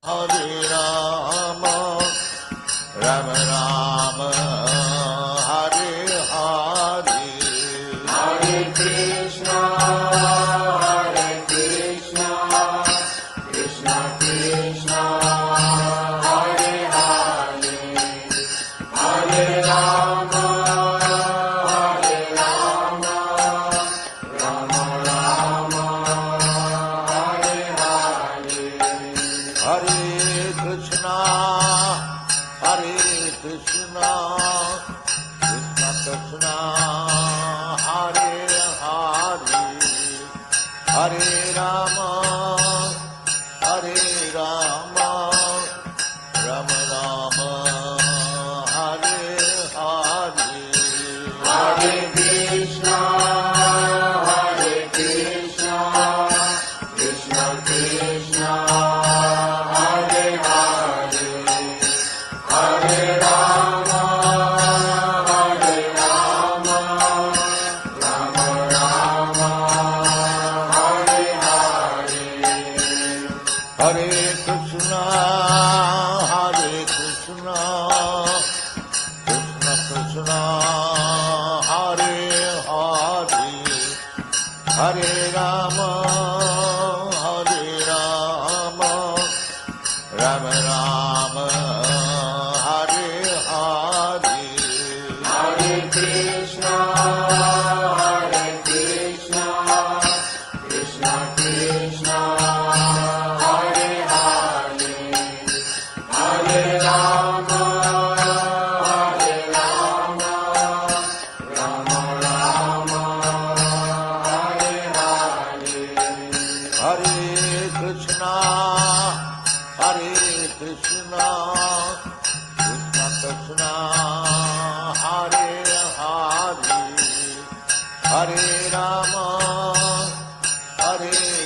Hare Rama, Rama Rama, Hare Hare, Hare Krishna, Krishna Krishna, Hare Hare, Hare Rama, Rama Rama, Hare Hare. Hare Krishna, Krishna Krishna, Hare Hare, Hare Rama, Rama Rama, Hare Hare, Hare Krishna, Krishna Krishna, Hare Hare, Hare Rama, Rama Rama, Hare Hare. Hare Krishna, Krishna Krishna, Hare Hare, Hare Rama, Rama Rama, Hare Hare, Hare Krishna, Krishna Krishna, Hare Hare, Hare Rama, Rama Rama, Hare Hare. Hare Krishna, Krishna Krishna, Hare Hare, Hare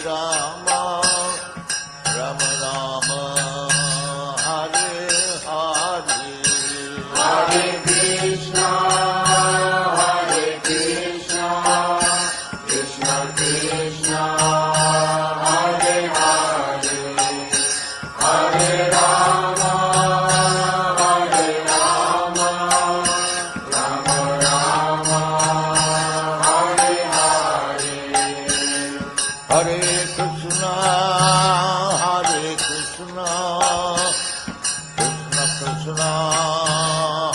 Rama, Rama Rama, Hare Hare, Hare Krishna, Krishna Krishna, Hare Hare, Hare Rama, Rama Rama, Hare Hare. Hare Krishna, Krishna Krishna,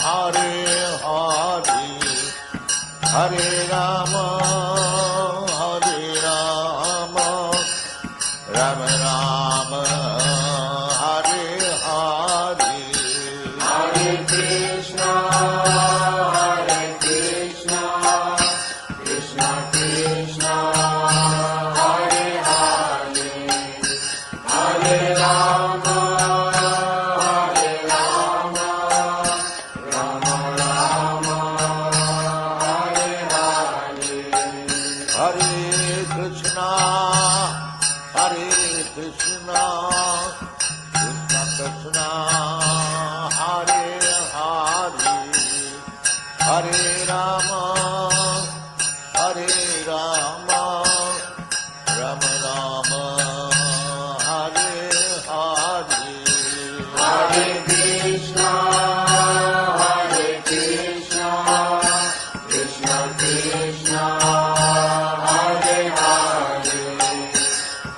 Hare Hare, Hare Rama, Rama Rama, Hare Hare, Hare Krishna, Krishna Krishna, Hare Hare, Hare Rama, Rama Rama, Hare Hare. Hare Krishna, Krishna Krishna, Hare Hare, Hare Rama, Rama Rama, Hare Hare, Hare Krishna, Krishna Krishna, Hare Hare,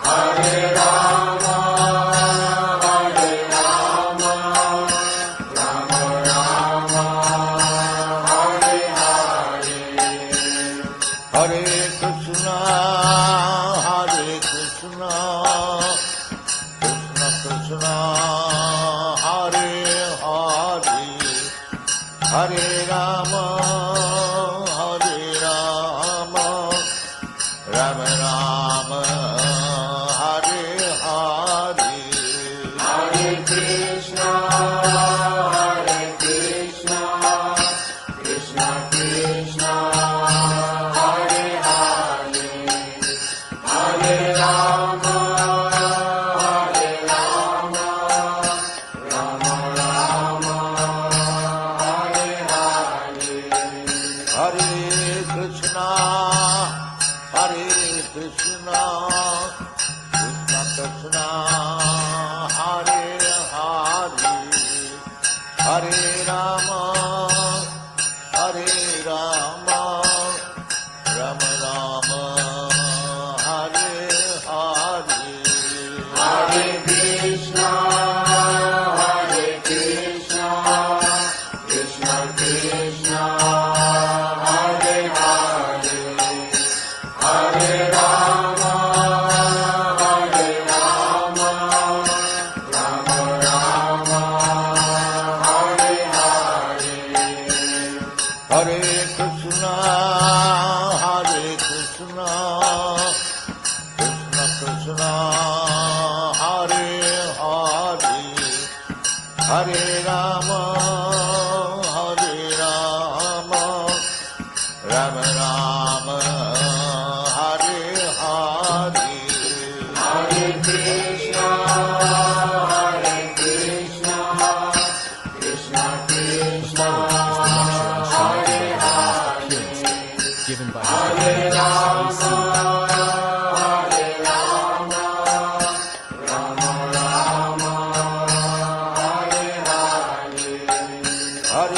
Hare Rama, Rama Rama, Hare Hare. Hare Krishna, Krishna Krishna, Hare Hare, Hare Rama, Rama Rama, Hare Hare, Hare Krishna, Krishna Krishna, Hare Hare, Hare Rama, Rama Rama, Hare Hare. Hare Hare, Hare Rama, Hare Rama, Rama Rama, Hare Hare, Hare Krishna, Krishna Krishna, Hare Hare, given by his Hare Rama, Hare Rama, Rama Rama, Hare Hare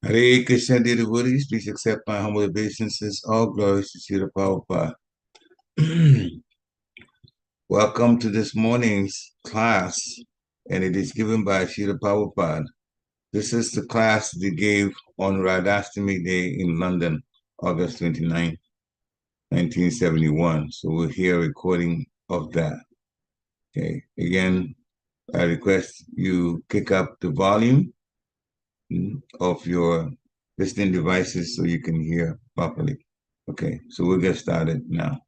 Hare Krishna, dear devotees, please accept my humble obeisances. All glories to Srila Prabhupada. Welcome to this morning's class, and it is given by Srila Prabhupada. This is the class they gave on Radhastami Day in London, August 29, 1971. So we'll hear a recording of that. Okay. Again, I request you kick up the volume of your listening devices so you can hear properly. Okay, so we'll get started now.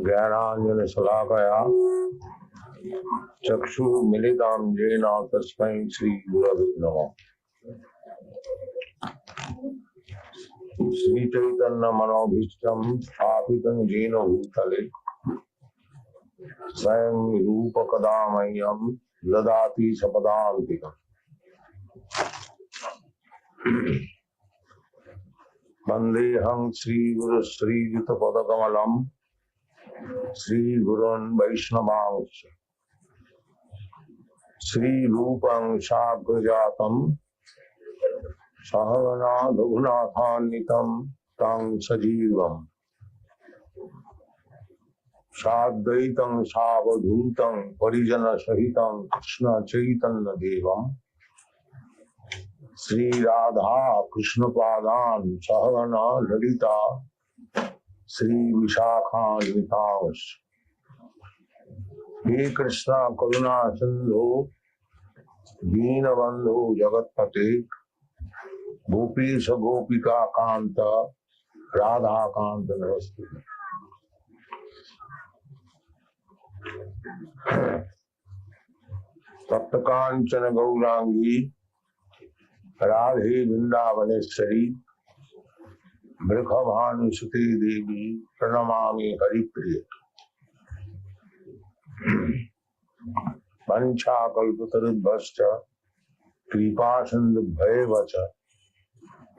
ज्ञानाञ्जनशलाकया चक्षुर्मिलितं येन तस्मै श्रीगुरवे नमः। श्रीचैतन्यमनोभीष्टं स्थापितं येन भूतले स्वयं रूपकदा मह्यं ददाति सपदान्तिकम्। वन्देऽहं श्रीगुरु श्रीयुतपदकमलं श्रीगुरोन् वैष्णवांश्च श्रीरूपं साग्रजातं सहगना रघुनाथान्वितं तं सजीवम् साद्वैतं सावधूतं परिजनसहितं कृष्ण चैतन्यदेवम् श्री राधा कृष्ण पादान सहगना ललिता श्री विशाखान्वितांश। हे कृष्ण करुणा सिंधु दीनबंधु जगत्पते गोपीश गोपिका कांत राधा कांत नमस्ते। तप्त कांचन गौरांगी राधे वृंदावनेश्वरी वृषभानुसुते देवी प्रणमामि हरिप्रिय। वंशाकल्पतरुभ्यश्च कृपा सिन्धुभ्येव च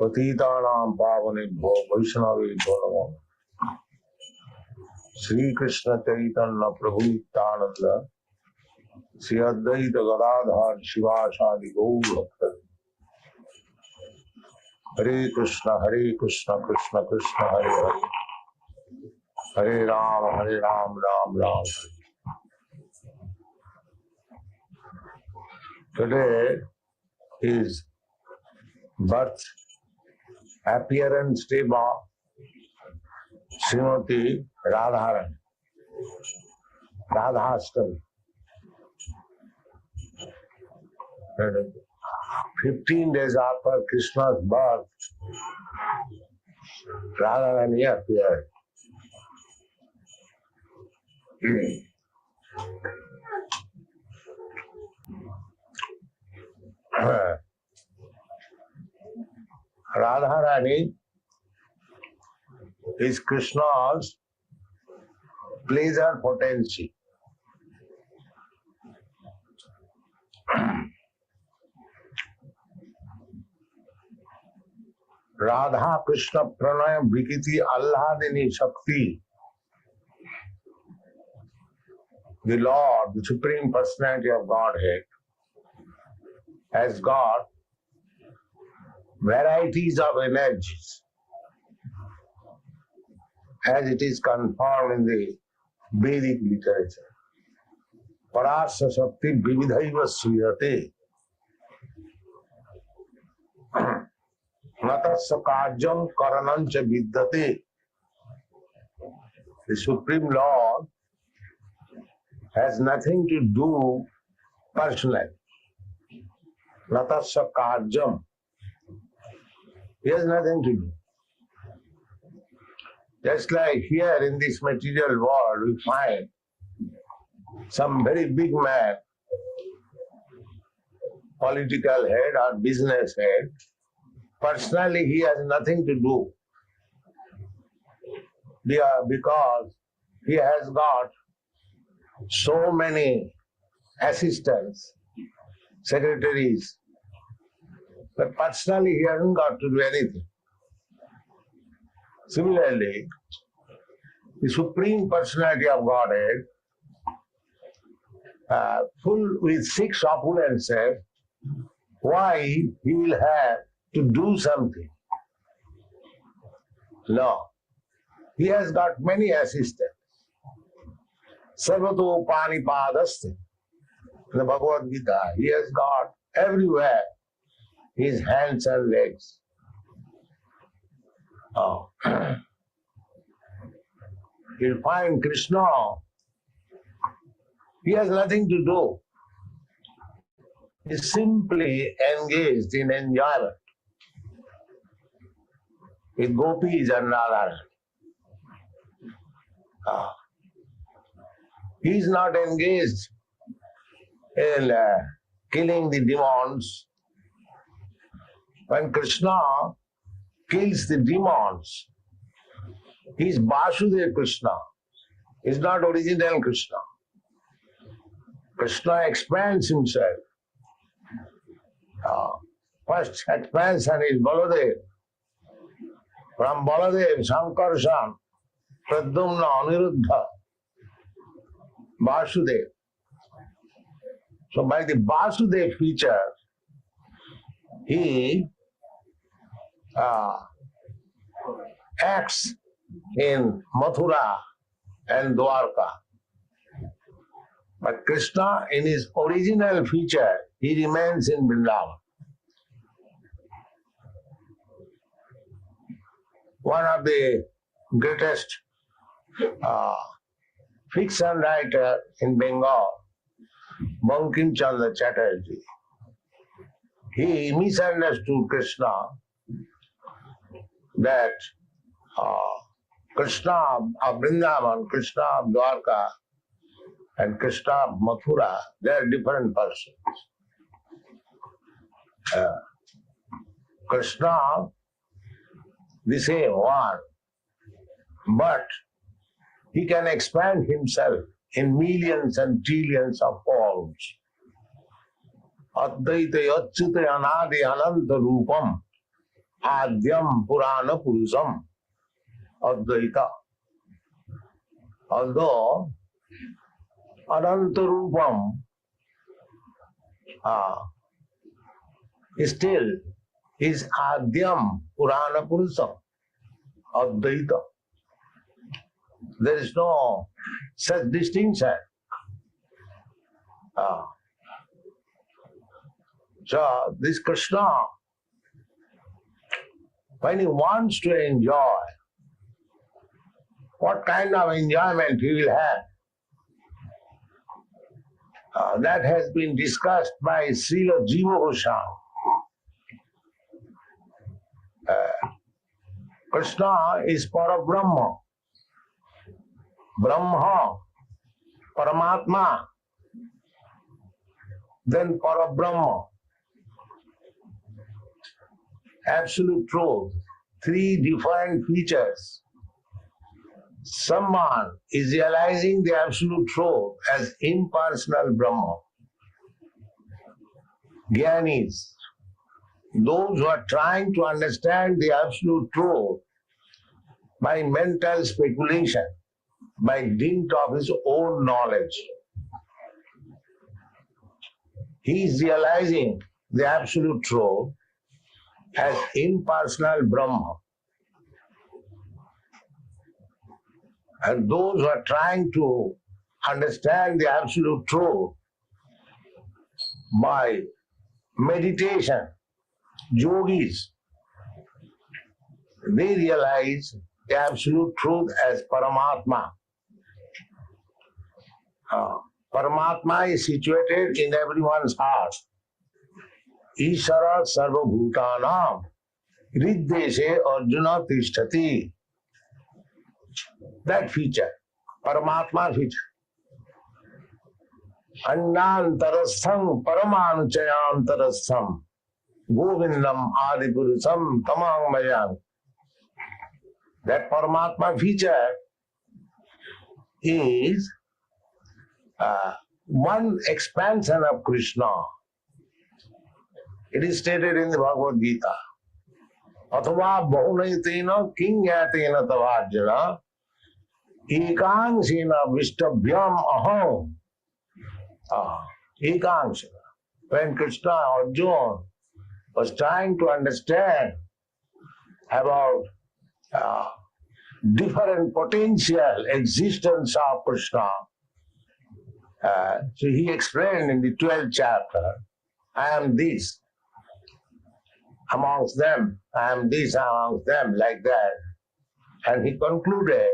पतितानां पावनेभ्यो वैष्णवेभ्यो नमः। श्री कृष्ण चैतन्य प्रभु नित्यानंद श्री अद्वैत गदाधर शिवासादि गौर भक्तवृंद। हरे कृष्ण कृष्ण कृष्ण हरे हरे, हरे Ram Ram Ram. Today is birth appearance day of Srimati Radharani, Radhastami. 15 days after Krishna's birth, Radharani appeared. Radharani is Krishna's pleasure potency. Radha Krishna Pranaya Vikiti Allahadini Shakti. The Lord, the Supreme Personality of Godhead, has got varieties of energies as it is confirmed in the Vedic literature. Parasya Shakti Vividhaiva Sriyate Natasya Kajam Karanancha Vidyate. The Supreme Lord has nothing to do personally. natasya karjam. He has nothing to do. Just like here in this material world, we find some very big man, political head or business head. Personally, he has nothing to do because he has got so many assistants, secretaries, but personally he hasn't got to do anything. Similarly, the Supreme Personality of Godhead, full with 6 opulences, why he will have to do something? No. He has got many assistants. Sarvato Panipadaste. In the Bhagavad Gita, he has got everywhere his hands and legs. Oh. You'll find Krishna, he has nothing to do. He is simply engaged in enjoyment with gopis and Radha. He is not engaged in killing the demons. When Krishna kills the demons, he is Vasudeva Krishna. He is not original Krishna. Krishna expands himself. First expansion is Baladev. From Baladev, Sankarshan, Pradyumna, Aniruddha, Vasudeva. So by the Vasudeva feature, he acts in Mathura and Dwarka. But Krishna, in his original feature, he remains in Vrindavan. One of the greatest fiction writer in Bengal, Bankim Chandra Chatterjee, he misunderstood Krishna that Krishna of Vrindavan, Krishna of Dwarka, and Krishna of Mathura, they are different persons. Krishna, the same one, but he can expand himself in millions and trillions of forms. Advaita yachyuta anadi ananta rupam adyam purana purusam Advaita. Although ananta rupam still is adyam purana purusam Advaita. There is no such distinction. So this Krishna, when he wants to enjoy, what kind of enjoyment he will have? That has been discussed by Srila Jiva Goswami. Krishna is Parabrahma. Brahma, Paramatma, then Parabrahma, absolute truth, 3 different features. Someone is realizing the absolute truth as impersonal Brahma. Jnanis, those who are trying to understand the absolute truth by mental speculation, by dint of his own knowledge. He is realizing the absolute truth as impersonal Brahma. And those who are trying to understand the absolute truth by meditation, yogis, they realize the absolute truth as Paramatma. Paramatma is situated in everyone's heart. Ishara Sarvabhutanam Riddeshe Arjuna Tishtati. That feature, Paramatma feature. Annantarastham Paramanuchayantarastham Govindam Adipurusam Tamangmayam. That Paramatma feature is one expansion of Krishna. It is stated in the Bhagavad Gita. Athava bahunayatena kinyatena tavajjana ekangsena vishtabhyam aham. Ekangsena. When Krishna Arjuna was trying to understand about different potential existence of Krishna, so he explained in the 12th chapter, I am this amongst them, I am this amongst them, like that. And he concluded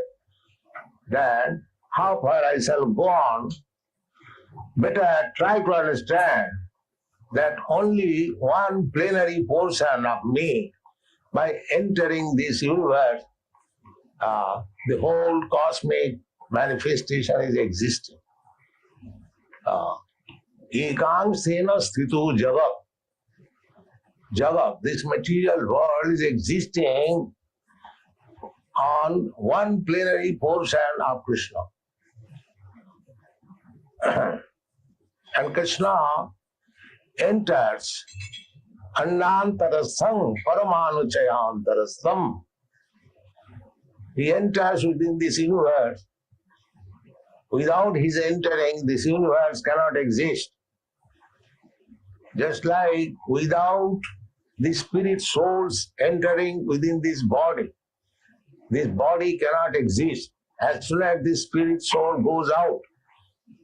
that how far I shall go on, better try to understand that only one plenary portion of me, by entering this universe, the whole cosmic manifestation is existing. Ekangsena sthitu jagat. Jagat, this material world is existing on one plenary portion of Krishna. And Krishna enters Annantarastham Paramanuchayantarastham. He enters within this universe. Without his entering, this universe cannot exist. Just like without the spirit souls entering within this body cannot exist. As soon as the spirit soul goes out,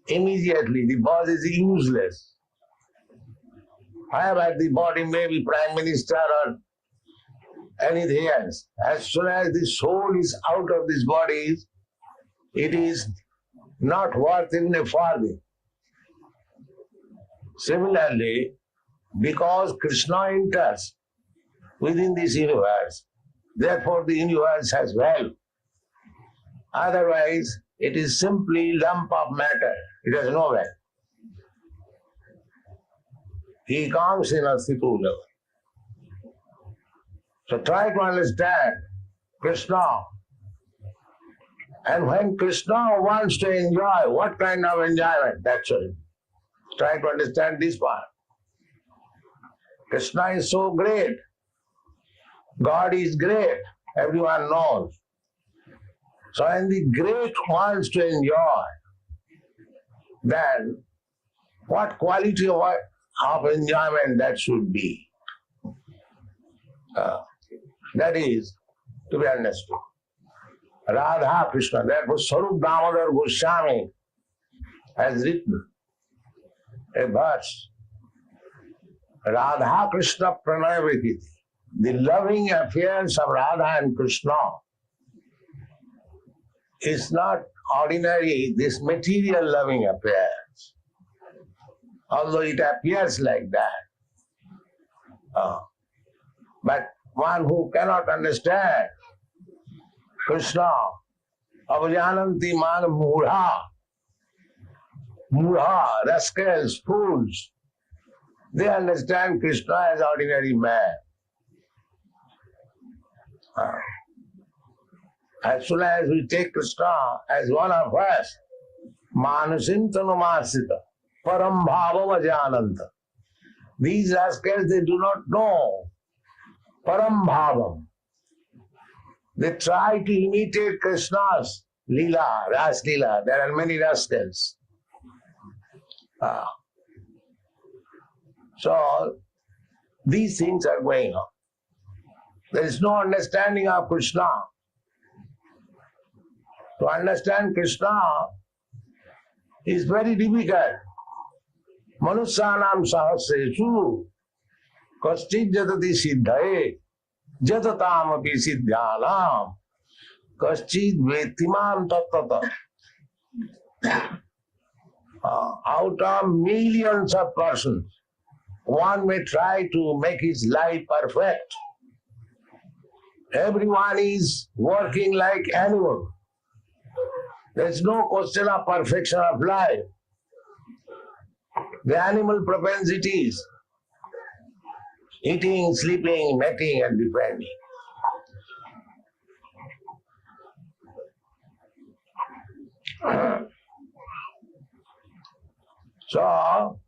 immediately the body is useless. However, the body may be prime minister or anything else. As soon as the soul is out of this body, it is not worth even a farthing. Similarly, because Krishna enters within this universe, therefore the universe has value. Otherwise, it is simply lump of matter. It has no value. He comes in a sthitu level. So try to understand Krishna. And when Krishna wants to enjoy, what kind of enjoyment? That's all. Try to understand this part. Krishna is so great. God is great. Everyone knows. So when the great wants to enjoy, then what quality of enjoyment that should be? That is to be understood. Radha Krishna, therefore Sarup Damodar Goswami has written a verse. Radha Krishna Pranaya Vikiti. The loving affairs of Radha and Krishna is not ordinary, this material loving affairs. Although it appears like that. But one who cannot understand Krishna, avajananti man mudha, rascals, fools, they understand Krishna as ordinary man. As soon as we take Krishna as one of us, manusim tanumasita, param bhava vajananta. These rascals, they do not know param bhavam. They try to imitate Krishna's Leela, Ras Leela. There are many rascals. So, these things are going on. There is no understanding of Krishna. To understand Krishna is very difficult. Manusyanam sahasresu kaschid jatati siddhaye jatatam api siddhyanam kaschid vetimam tattata. Out of millions of persons, one may try to make his life perfect. Everyone is working like animal. There's no question of perfection of life. The animal propensities, eating, sleeping, mating and depending. So,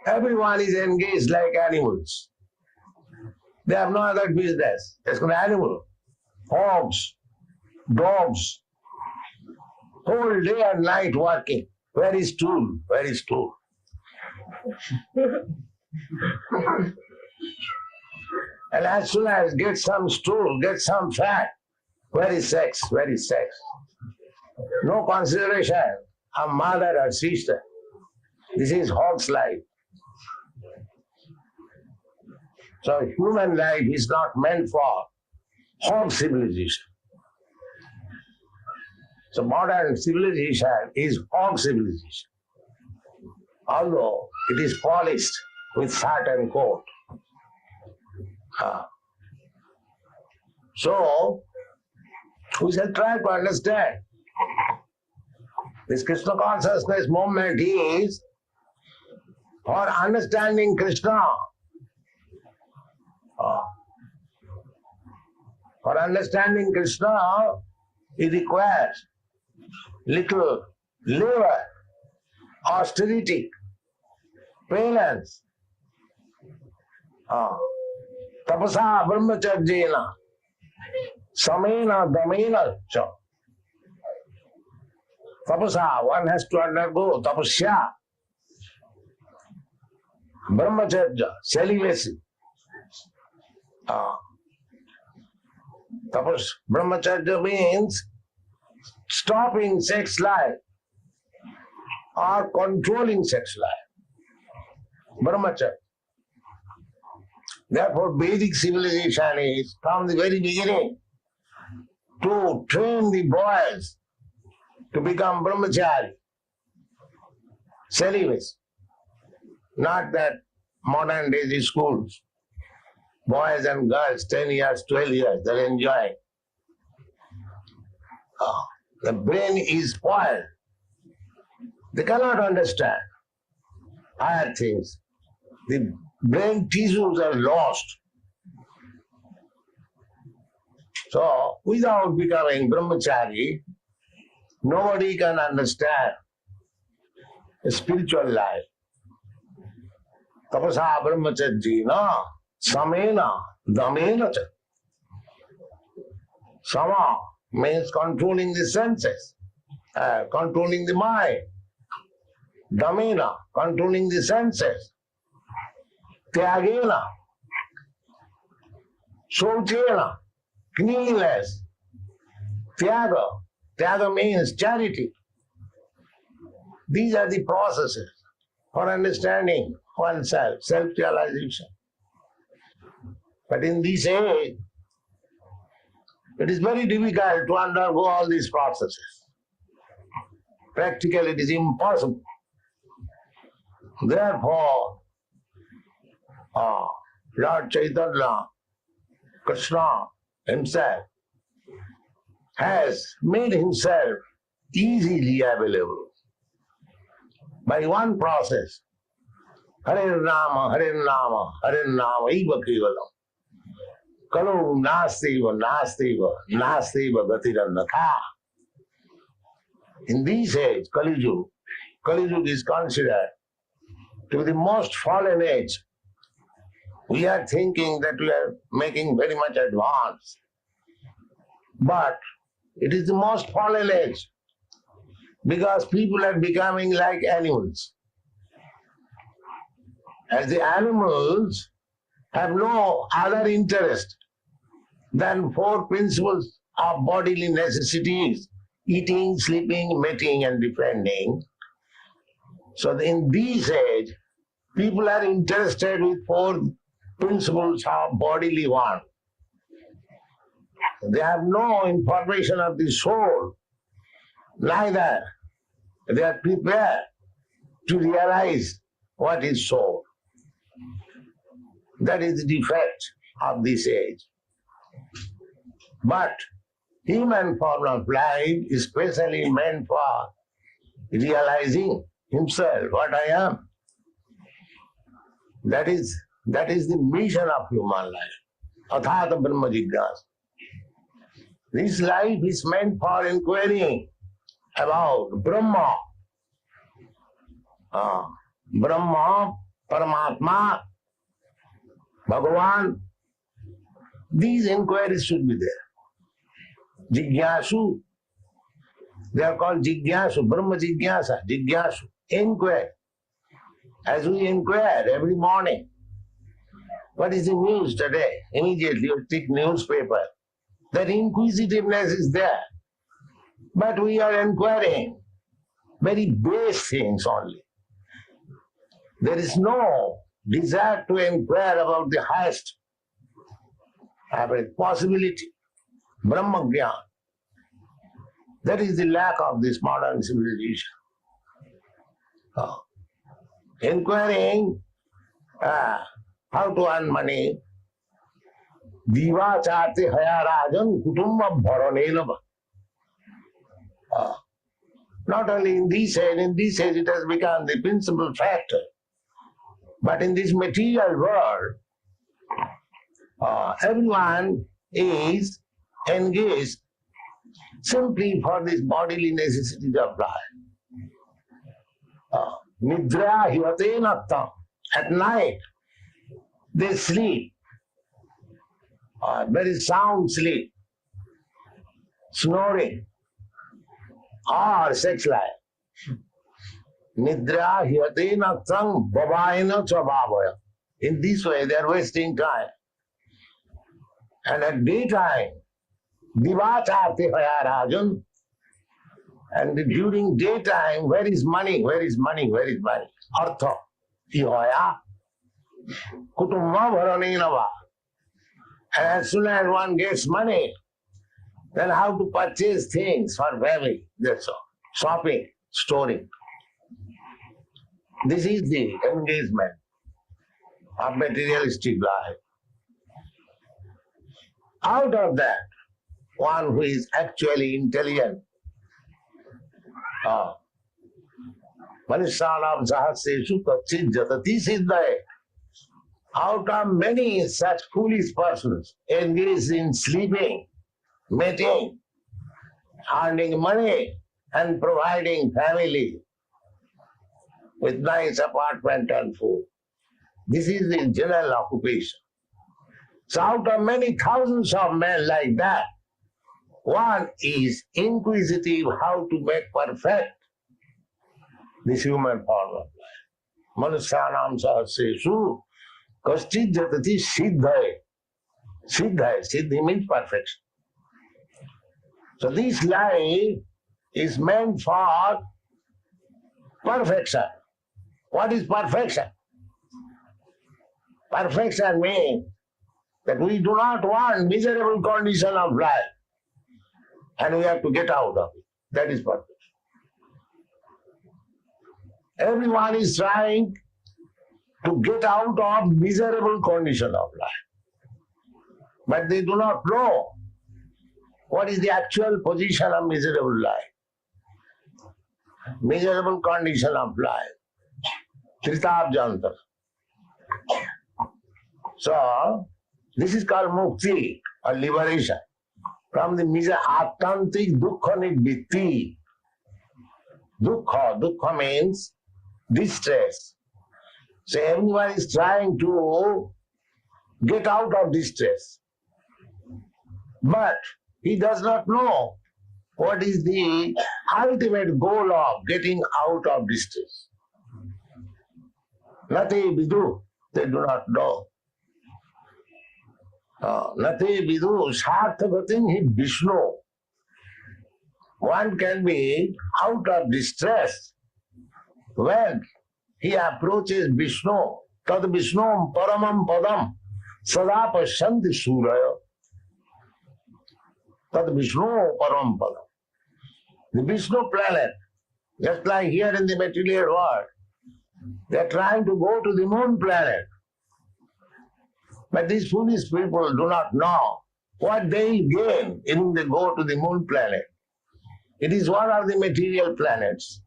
everyone is engaged like animals. They have no other business. It's an animal. Hogs, dogs, whole day and night working. Where is stool? Where is stool? And as soon as get some stool, get some fat, where is sex? Where is sex? No consideration of mother or sister. This is hog's life. So human life is not meant for hog civilization. So modern civilization is hog civilization. Although it is polished with fat and coat. So we shall try to understand. This Krishna consciousness movement is for understanding Krishna. For understanding Krishna, it requires little labor, austerity, penance. Tapasa brahmacharjena, samena damena cha. Tapasa, one has to undergo tapasya. Brahmacharya, celibacy. Tapas, brahmacharya means stopping sex life or controlling sex life. Brahmacharya. Therefore, Vedic civilization is from the very beginning to train the boys to become brahmachari, celibacy. Not that modern day schools, boys and girls, 10 years, 12 years, they're enjoying. The brain is spoiled. They cannot understand higher things. The brain tissues are lost. So, without becoming brahmachari, nobody can understand the spiritual life. Tapasa brahmacharjina samena damena cha. Sama means controlling the senses, controlling the mind. Damena, controlling the senses. Tyagena, shauchena, cleanliness. Tyaga, tyaga means charity. These are the processes for understanding oneself, self-realization. But in this age, it is very difficult to undergo all these processes. Practically, it is impossible. Therefore, Lord Chaitanya, Krishna himself, has made himself easily available by one process. Hare Rama, Hare Rama, Hare Rama, Eva Kevalam. Kalu Nastiva, Nastiva, Nastiva Gatirannatha. In this age, Kali Yuga is considered to be the most fallen age. We are thinking that we are making very much advance. But it is the most fallen age because people are becoming like animals. As the animals have no other interest than four principles of bodily necessities: eating, sleeping, mating, and defending. So in this age, people are interested with four principles of bodily want. They have no information of the soul, neither they are prepared to realize what is soul. That is the defect of this age. But human form of life is specially meant for realizing himself, what I am. That is the mission of human life. Athata Brahma Jigyasa. This life is meant for inquiring about Brahma. Brahma, Paramatma, Bhagavan. These inquiries should be there. Jigyasu. They are called Jigyasu, Brahma Jigyasa, Jigyasu. Inquire. As we inquire every morning, what is the news today? Immediately you take newspaper. That inquisitiveness is there. But we are inquiring very base things only. There is no desire to inquire about the highest possibility, Brahma Jnana. That is the lack of this modern civilization. Inquiring how to earn money. Diva chate haya rajan kutumba bharanenava. Not only in this age it has become the principal factor. But in this material world, everyone is engaged simply for these bodily necessities of life. Nidra hivate nattam. At night, they sleep. Very sound sleep. Snoring. Or sex life. Nidra hivate nattam bhavayana chabhavaya. In this way, they are wasting time. And at daytime, divacharte haya rajan. And during daytime, where is money? Where is money? Where is money? Artha. Ihaya. Kutumma bharanenava. And as soon as one gets money, then how to purchase things for family. That's all. Shopping, storing. This is the engagement of materialistic life. Out of that, one who is actually intelligent, Manishanam Sahaseshu Kachit Jatati Siddhaye. Out of many such foolish persons engaged in sleeping, mating, earning money, and providing family with nice apartment and food. This is the general occupation. So out of many thousands of men like that, one is inquisitive how to make perfect this human form of life. Manusyanam sahaseshu kaschit jatati siddhaye. Siddhaye, siddhi means perfection. So this life is meant for perfection. What is perfection? Perfection means that we do not want miserable condition of life and we have to get out of it. That is perfection. Everyone is trying to get out of miserable condition of life. But they do not know what is the actual position of miserable life. Miserable condition of life. Tritabjantara. So, this is called mukti or liberation from the attantik dukkha nivritti. Dukkha means distress. So everyone is trying to get out of distress. But he does not know what is the ultimate goal of getting out of distress. Nati vidu, they do not know. Nati vidu sarthagatin hi Vishnu. One can be out of distress when he approaches Vishnu. Tad Vishnu paramam padam sada pasyanti suraya. Tad Vishnu paramam padam. The Vishnu planet, just like here in the material world, They are trying to go to the moon planet. But these foolish people do not know what they will gain if they go to the moon planet. It is one of the material planets.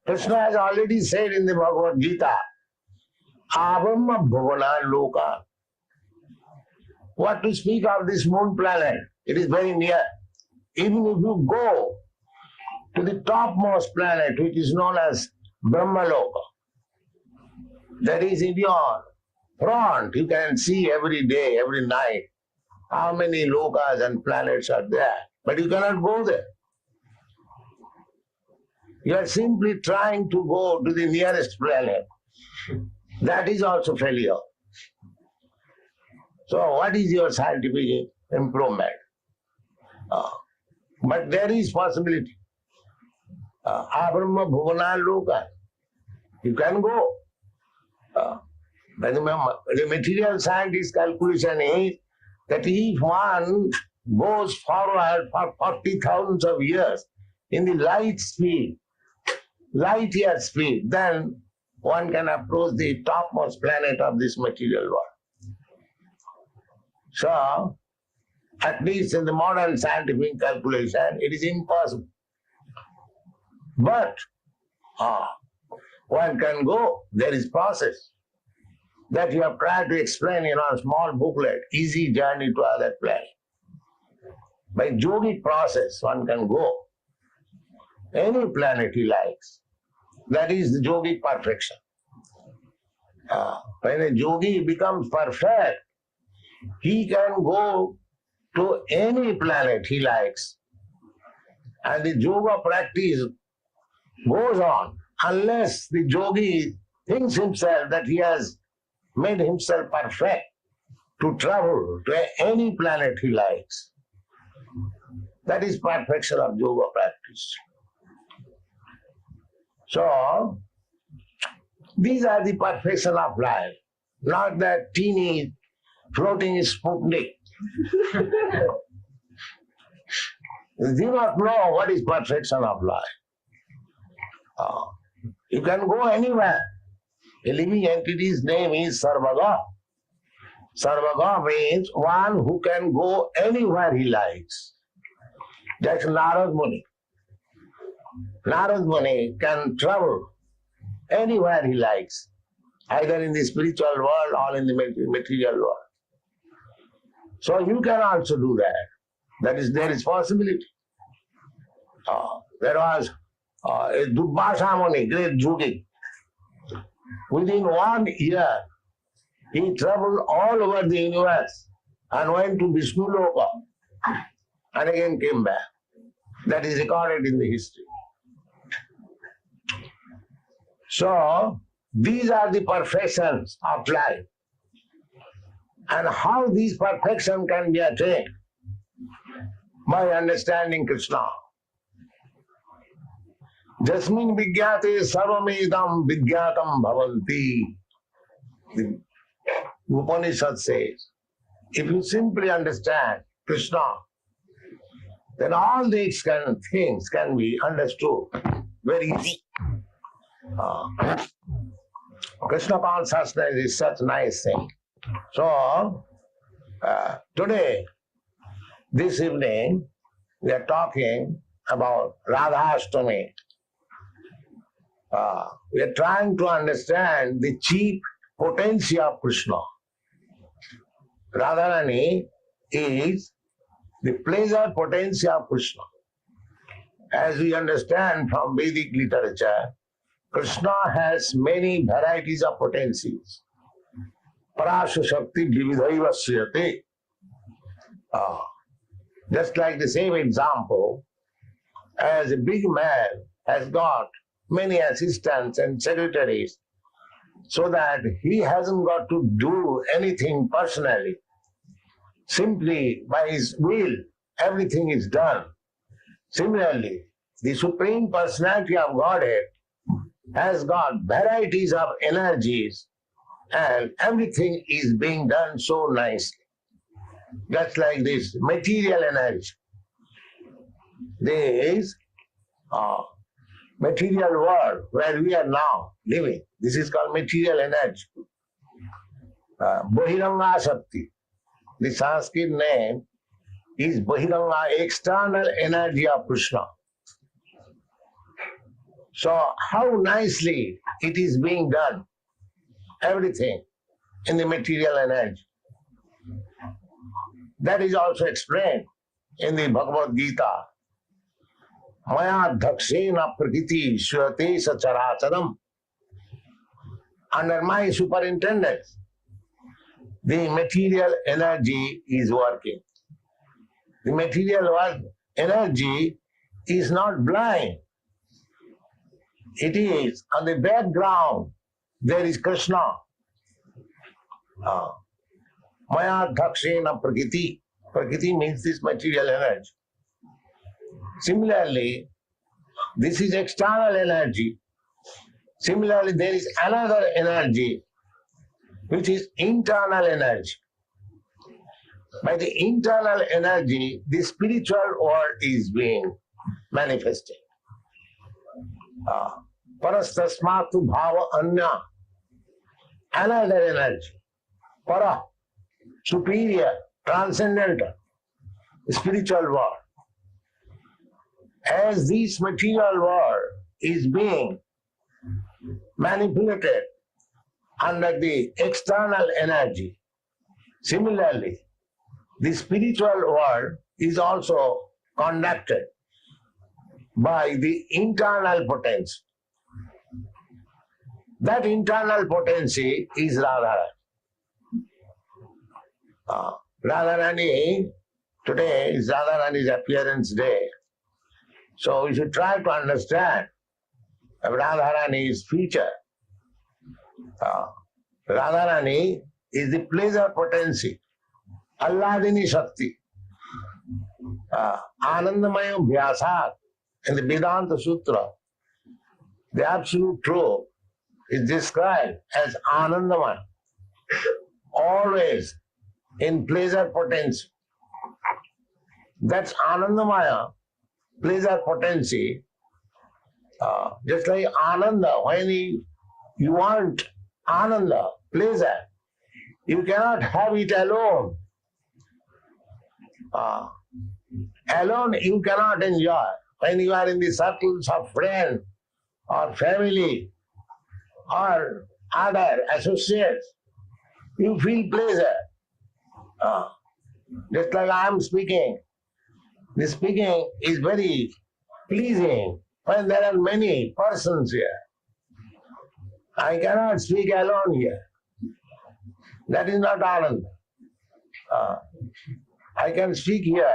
Krishna has already said in the Bhagavad Gita, Abrahma Bhavana Loka. What to speak of this moon planet? It is very near. Even if you go to the topmost planet, which is known as Brahmaloka, that is in your front, you can see every day, every night, how many lokas and planets are there. But you cannot go there. You are simply trying to go to the nearest planet. That is also failure. So what is your scientific improvement? But there is possibility. Abrahma Bhuvana Loka. You can go. But remember, the material scientist calculation is that if one goes forward for 40,000 of years in the light year speed, then one can approach the topmost planet of this material world. So, at least in the modern scientific calculation, it is impossible. But one can go. There is process that you have tried to explain in a small booklet, Easy Journey to Other Planet. By yogic process, one can go any planet he likes. That is the yogic perfection. When a yogi becomes perfect, he can go to any planet he likes. And the yoga practice goes on unless the yogi thinks himself that he has made himself perfect to travel to any planet he likes. That is perfection of yoga practice. So, these are the perfection of life, not that teeny floating Sputnik. You do not know what is perfection of life. You can go anywhere. A living entity's name is Sarvaga. Sarvaga means one who can go anywhere he likes. That's Narad Muni. Narad Muni can travel anywhere he likes, either in the spiritual world or in the material world. So you can also do that. There is possibility. There was a Dubbasha Muni, great yogi. Within 1 year, he traveled all over the universe and went to Vishnu Loka and again came back. That is recorded in the history. So, these are the perfections of life. And how these perfections can be attained? By understanding Krishna. Jasmin vigyate sarvamedam vigyatam bhavanti. The Upanishad says, if you simply understand Krishna, then all these kind of things can be understood very easy. Krishna consciousness is such a nice thing. So, today, this evening, we are talking about Radhastami. We are trying to understand the chief potency of Krishna. Radharani is the pleasure potency of Krishna. As we understand from Vedic literature, Krishna has many varieties of potencies. Parasha Shakti Vividhaiva Sriyate. Just like the same example, as a big man has got many assistants and secretaries, so that he hasn't got to do anything personally. Simply by his will, everything is done. Similarly, the Supreme Personality of Godhead has got varieties of energies and everything is being done so nicely. Just like this material energy. This material world where we are now living. This is called material energy. Bahiranga Shakti. The Sanskrit name is Bahiranga, external energy of Krishna. So how nicely it is being done, everything in the material energy. That is also explained in the Bhagavad Gita. Maya dhakshena prakriti shriyate sacharacharam. Under my superintendence, the material energy is working. The material energy is not blind. It is on the background. There is Krishna. Maya dhakshena prakriti. Prakriti means this material energy. Similarly, this is external energy. Similarly, there is another energy, which is internal energy. By the internal energy, the spiritual world is being manifested. Parastasmatu bhava anya. Another energy. Para, superior, transcendental, spiritual world. As this material world is being manipulated under the external energy, similarly, the spiritual world is also conducted by the internal potency. That internal potency is Radharani. Radharani, today is Radharani's appearance day. So we should try to understand Radharani's feature. Radharani is the pleasure potency, Alladini Shakti. Anandamaya Vyasat in the Vedanta Sutra, the absolute truth is described as Anandamaya, always in pleasure potency. That's Anandamaya, pleasure potency. Just like Ananda, when you want Ananda, pleasure, you cannot have it alone. Alone you cannot enjoy. When you are in the circles of friends or family or other associates, you feel pleasure. Just like I am speaking. The speaking is very pleasing when there are many persons here. I cannot speak alone here. That is not Ananda. I can speak here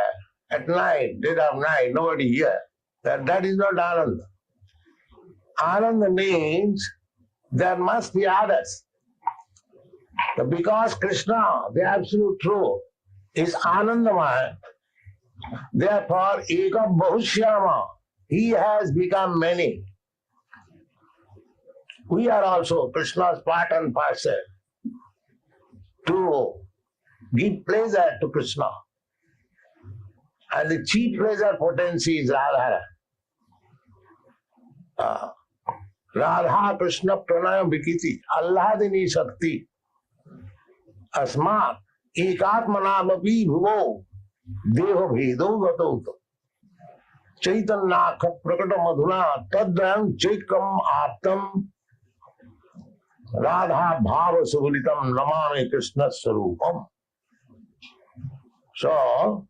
at night, dead of night, nobody here. That is not Ananda. Ananda means there must be others. Because Krishna, the absolute truth, is Anandamaya, therefore Eka Bahushyama, he has become many. We are also Krishna's part and parcel to give pleasure to Krishna. And the chief pleasure potency is Radha. Radha Krishna Pranaya Vikiti, Alladini Shakti, Asmat, Ekatmanamapi Bhuvo, Deho Bhedo Gatauta, Chaitanya Prakata Madhuna, Tadram Chekam Aptam, Radha Bhava Subulitam Namami Krishna Sarupam. So,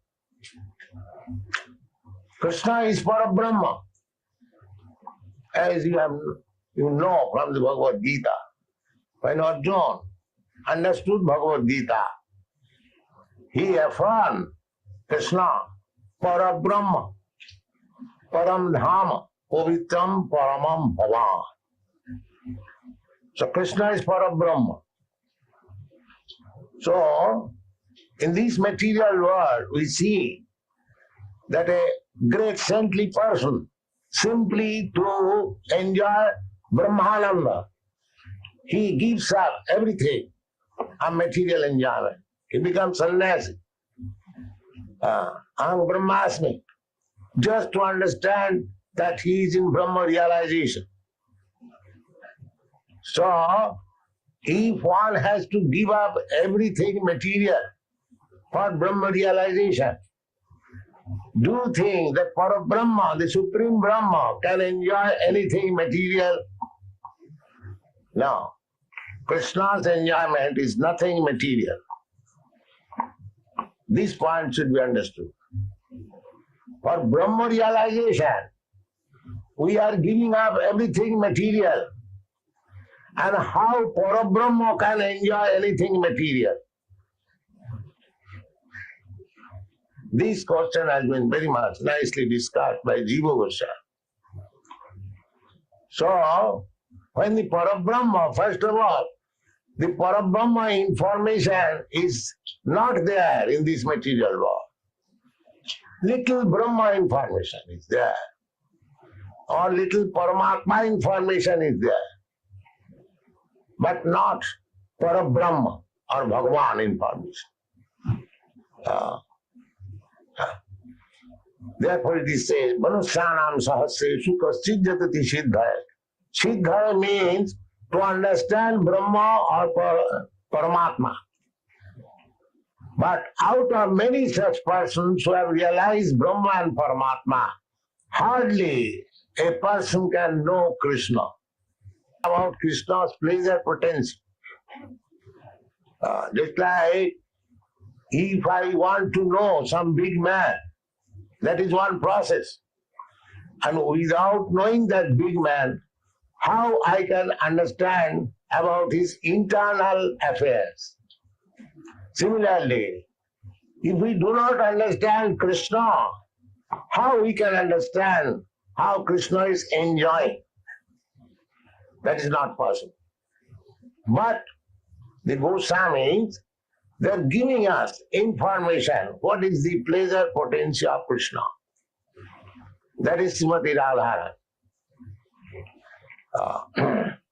Krishna is Parabrahma, as you know from the Bhagavad Gita. When Arjuna understood Bhagavad Gita, he affirmed Krishna, Parabrahma, Param Dhama, Pavitram Paramam Bhavan. So Krishna is Parabrahma. So, in this material world, we see that a great saintly person, simply to enjoy Brahmananda, he gives up everything on material enjoyment. He becomes sannyasi. Aham Brahmasmi. Just to understand that he is in Brahma realization. So, if one has to give up everything material for Brahma realization, do you think that for Brahma, the Supreme Brahma, can enjoy anything material? No. Krishna's enjoyment is nothing material. This point should be understood. For Brahma realization, we are giving up everything material. And how Parabrahma can enjoy anything material? This question has been very much nicely discussed by Jiva Goswami. So, when the Parabrahma, first of all, the Parabrahma information is not there in this material world. Little Brahma information is there, or little Paramatma information is there, but not Parabrahma or Bhagavan information. Therefore it is said, Manusyanam sahasreshu kaschid jatati siddhaya. Siddhaya means to understand Brahma or Paramatma. But out of many such persons who have realized Brahma and Paramatma, hardly a person can know Krishna. About Krishna's pleasure potency. Just like if I want to know some big man, that is one process. And without knowing that big man, how I can understand about his internal affairs? Similarly, if we do not understand Krishna, how we can understand how Krishna is enjoying? That is not possible. But the Goswamis, they are giving us information. What is the pleasure potency of Krishna? That is Srimati Radharani.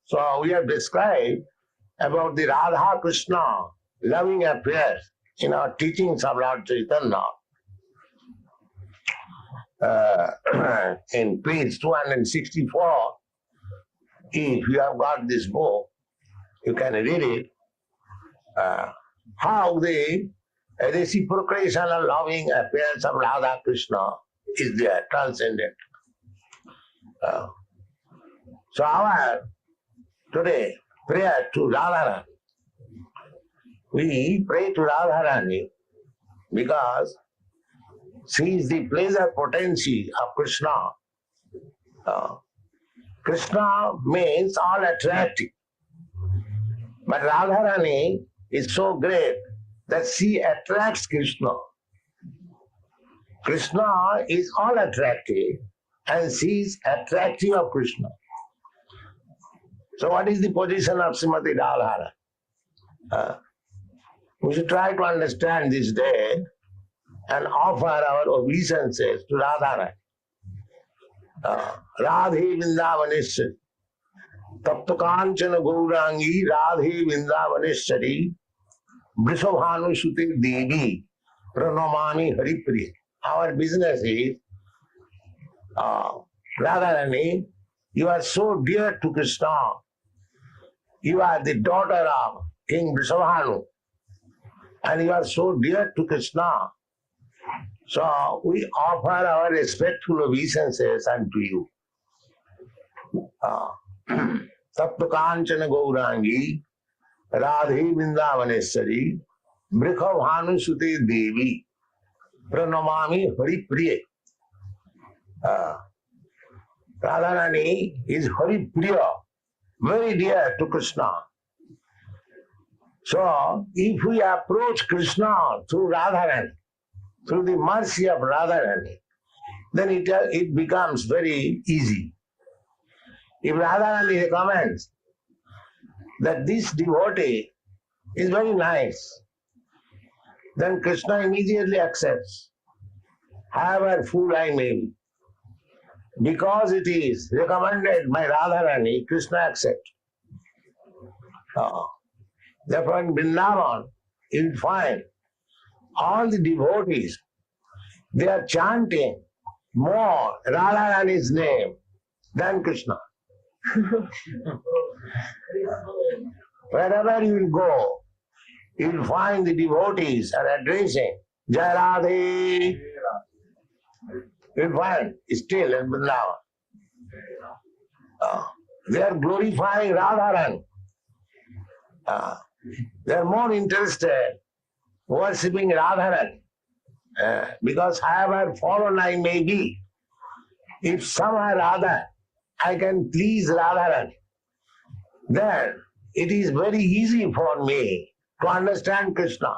So we have described about the Radha Krishna loving affairs in our teachings of Lord Chaitanya. In page 264, if you have got this book, you can read it. How the reciprocational loving affairs of Radha Krishna is there, transcendent. So our today prayer to Radharani, we pray to Radharani because she is the pleasure potency of Krishna. Krishna means all attractive. But Radharani is so great that she attracts Krishna. Krishna is all attractive and she is attractive of Krishna. So what is the position of Srimati Radharani? We should try to understand this day and offer our obeisances to Radharani. Radhe Vrindavaneshwari, Tapta Kanchana Gaurangi, Radhe Vrindavaneshwari, Vrishabhanu Sute Devi, Pranamami Haripriya. Our business is, Radharani, you are so dear to Krishna. You are the daughter of King Vrishabhanu, and you are so dear to Krishna. So we offer our respectful obeisances unto you. Tapta Kanchana Gaurangi, Radhe Vrindavaneshwari, Vrishabhanu Sute Devi, Pranamami Haripriya. Radharani is Haripriya, very dear to Krishna. So, if we approach Krishna through Radharani, through the mercy of Radharani, then it becomes very easy. If Radharani recommends that this devotee is very nice, then Krishna immediately accepts, however fool I may be. Because it is recommended by Radharani, Krishna accepts. Therefore in Vrindavan, you'll find all the devotees, they are chanting more Radharani's name than Krishna. Wherever you will go, you will find the devotees are addressing Jai Radhe. You will find still in Vrindavan. They are glorifying Radharani. They are more interested worshipping Radharani. Because however fallen I may be, if somehow Radha I can please Radharani, then it is very easy for me to understand Krishna.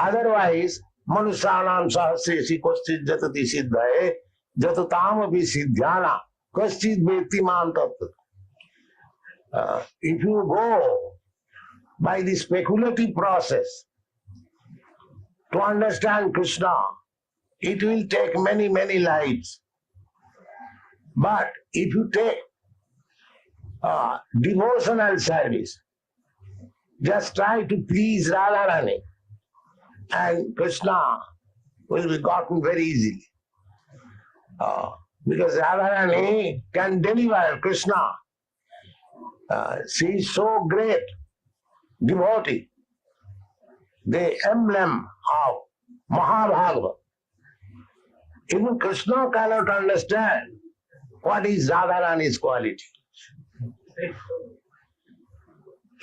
Otherwise, Manusyanam sahasresi koschid jatati siddhaye jatatam api siddhyana koschid vetti mam tattva. If you go by the speculative process to understand Krishna, it will take many, many lives. But if you take devotional service, just try to please Radharani, and Krishna will be gotten very easily. Because Radharani can deliver Krishna. She is so great devotee, the emblem of Mahabhagavad. Even Krishna cannot understand what is Radharani's quality.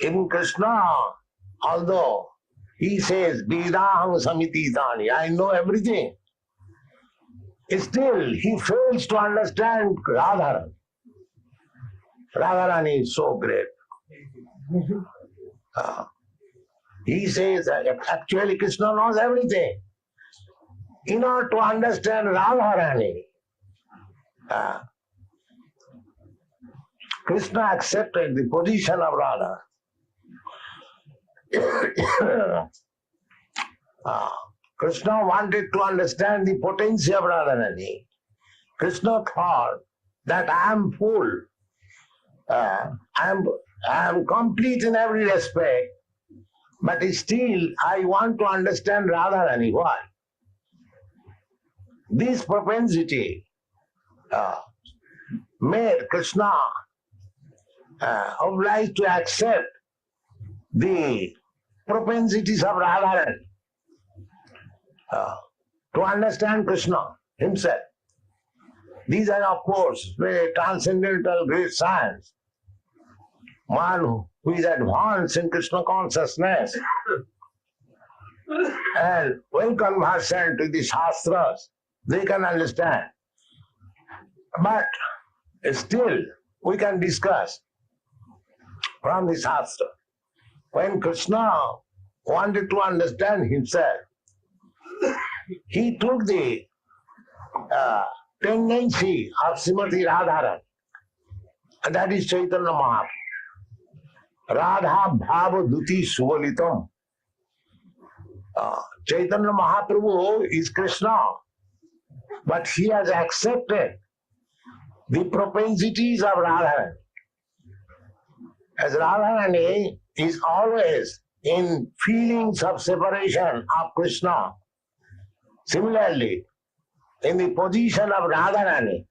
Even Krishna, although he says, Vedaham Samititani, I know everything, still he fails to understand Radharani. Radharani is so great. He says that actually Krishna knows everything. In order to understand Radharani, Krishna accepted the position of Radha. Krishna wanted to understand the potency of Radharani. Krishna thought that I am full, I am complete in every respect, but still I want to understand Radharani. Why? This propensity made Krishna obliged to accept the propensities of Radharani to understand Krishna himself. These are, of course, very transcendental great science. One who is advanced in Krishna consciousness and well conversant with the Shastras, they can understand. But still, we can discuss from the Shastra. When Krishna wanted to understand himself, he took the tendency of Srimati Radharani, and that is Chaitanya Mahaprabhu. Radha Bhava Duti Suvalitam. Chaitanya Mahaprabhu is Krishna, but he has accepted the propensities of Radharani. As Radharani is always in feelings of separation of Krishna, similarly, in the position of Radharani,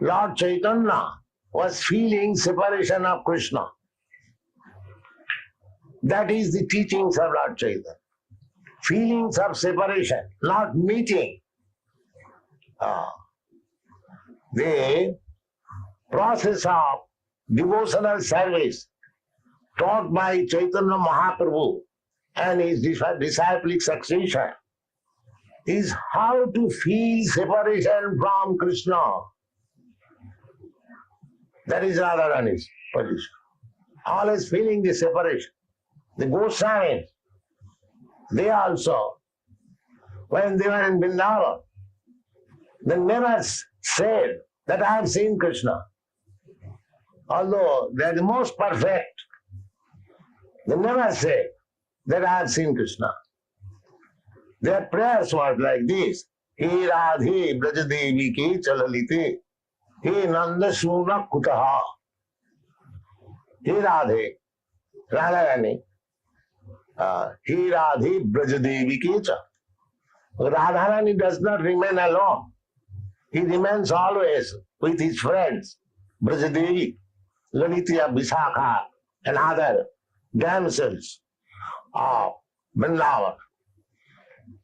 Lord Chaitanya was feeling separation of Krishna. That is the teachings of Lord Chaitanya. Feelings of separation, not meeting. The process of devotional service taught by Chaitanya Mahaprabhu and his disciplic succession is how to feel separation from Krishna. That is Radharani's position. Always feeling the separation. The Goswamis, they also, when they were in Vrindavan, they never said that I have seen Krishna. Although they are the most perfect, they never said that I have seen Krishna. Their prayers were like this: He Radhe Brajadevi ke chalalite, He Nanda Suna Kutaha. He Radhe, Radharani, He Radhe Brajadevi ke cha. Radharani does not remain alone. He remains always with his friends, Brajadevi, Lalita, Visakha, and other damsels of Vrindavan.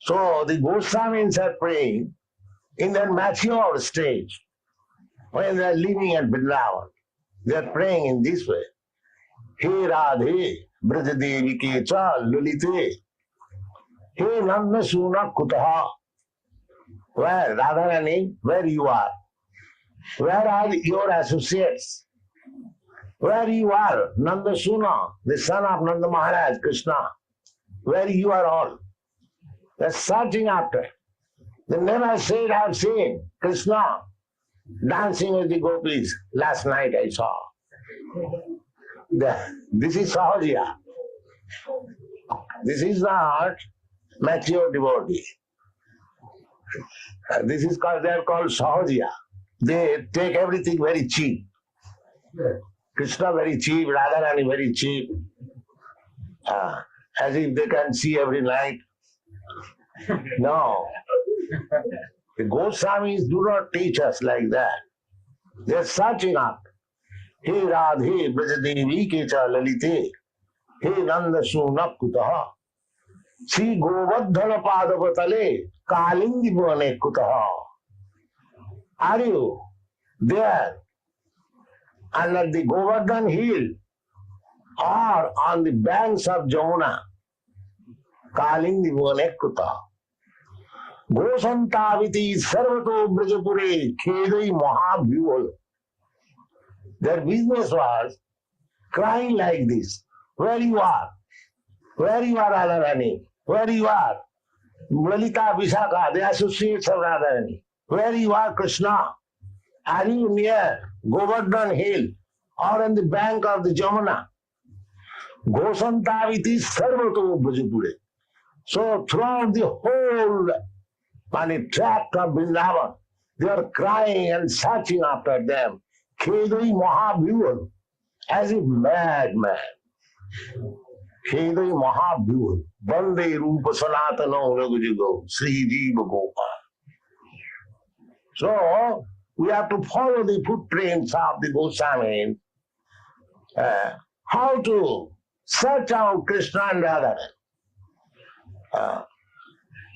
So the Goswamis are praying in their mature stage when they are living at Vrindavan. They are praying in this way. He Radhe, Brajadevi ke cha Lulite, He Nanda Suna Kutaha. Where, Radharani, where you are? Where are your associates? Where you are, Nanda Suna, the son of Nanda Maharaj, Krishna? Where you are all? They're searching after. They never said, I've seen Krishna dancing with the gopis. Last night I saw. This is Sahaja. This is not mature devotee. This is called, they are called Sahaja. They take everything very cheap. Krishna very cheap, Radharani very cheap. As if they can see every night. No. The Goswamis do not teach us like that. They are searching up. He Radhe Brajadevi ke cha lalite. He Nanda Suna Kutaha. Shri Govardhana Padavatale Kalindi Bhane Kutaha. Are you there under the Govardhan hill or on the banks of Jamuna? Kalindi Bhane Kutaha. Gosantaviti Sarvato Brajapure Khedai Mahabhyul. Their business was crying like this. Where you are? Where you are, Radharani? Where you are? Lalita Visakha, the associates of Radharani. Where you are, Krishna? Are you near Govardhan Hill or on the bank of the Jamuna? Gosantaviti Sarvato Brajapure. So throughout the whole tract of Vrindavan, they are crying and searching after them. Khedai Mahabhyur, as if madman. Khedai Mahabhyur, Bande Rupa Sanatano Raghujigo, Sri Jiva Gopal. So, we have to follow the footprints of the Goswamis. How to search out Krishna and Radharani.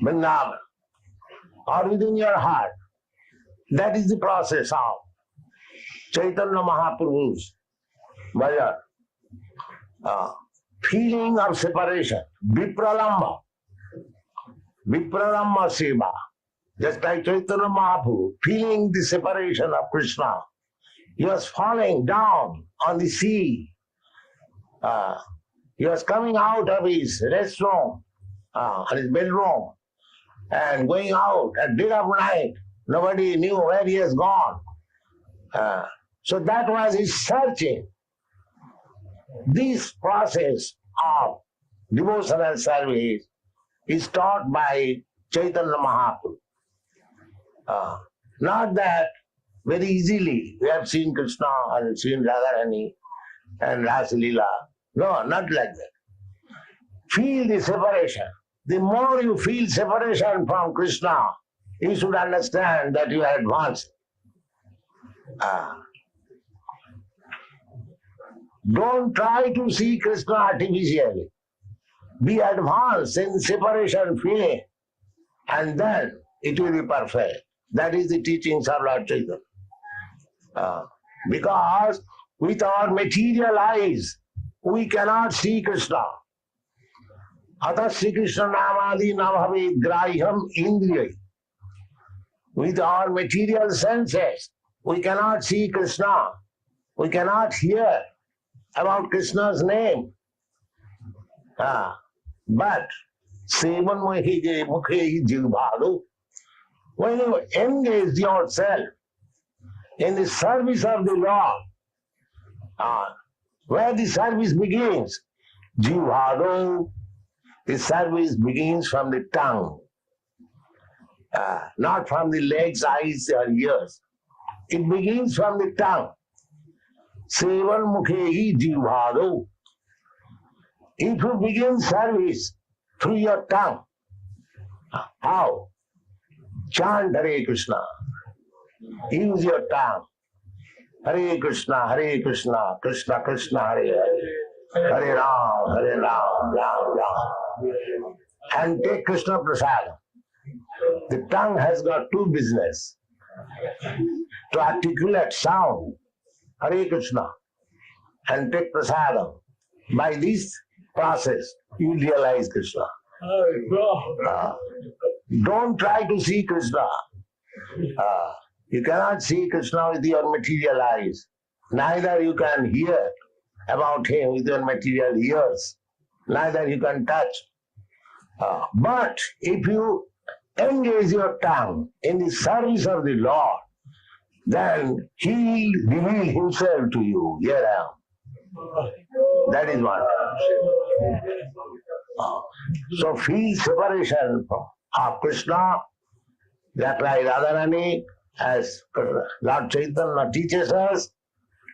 Vrindavan, or within your heart. That is the process of Chaitanya Mahaprabhu's bhajan. Feeling of separation, vipralamba seva. Just like Chaitanya Mahaprabhu, feeling the separation of Krishna. He was falling down on the sea. He was coming out of his rest room, his bedroom, and going out at dead of night. Nobody knew where he has gone. So that was his searching. This process of devotional service is taught by Chaitanya Mahaprabhu. Not that very easily we have seen Krishna and seen Radharani and Rasalila. No, not like that. Feel the separation. The more you feel separation from Krishna, you should understand that you are advanced. Don't try to see Krishna artificially. Be advanced in separation feeling, and then it will be perfect. That is the teachings of Lord Chaitanya. Because with our material eyes, we cannot see Krishna. Atha Sri Krishna Namadi Navhavi Graham Indriyai. With our material senses, we cannot see Krishna. We cannot hear about Krishna's name. But Sevan Mukhe Jilbhadu, when you engage yourself in the service of the Lord, where the service begins, Jilbhadu, the service begins from the tongue, not from the legs, eyes, or ears. It begins from the tongue. Sevan Mukhe Jilbhadu. If you begin service through your tongue, how? Chant Hare Krishna. Use your tongue. Hare Krishna, Krishna Krishna, Hare Hare. Hare Ram, Ram Ram. And take Krishna Prasad. The tongue has got two business. To articulate sound, Hare Krishna, and take prasadam. By this process, you realize Krishna. Don't try to see Krishna. You cannot see Krishna with your material eyes. Neither you can hear about him with your material ears. Neither you can touch. But if you engage your tongue in the service of the Lord, then he will reveal himself to you. Here I am. That is what. So feel separation of Krishna, that like Radharani, as Lord Chaitanya teaches us,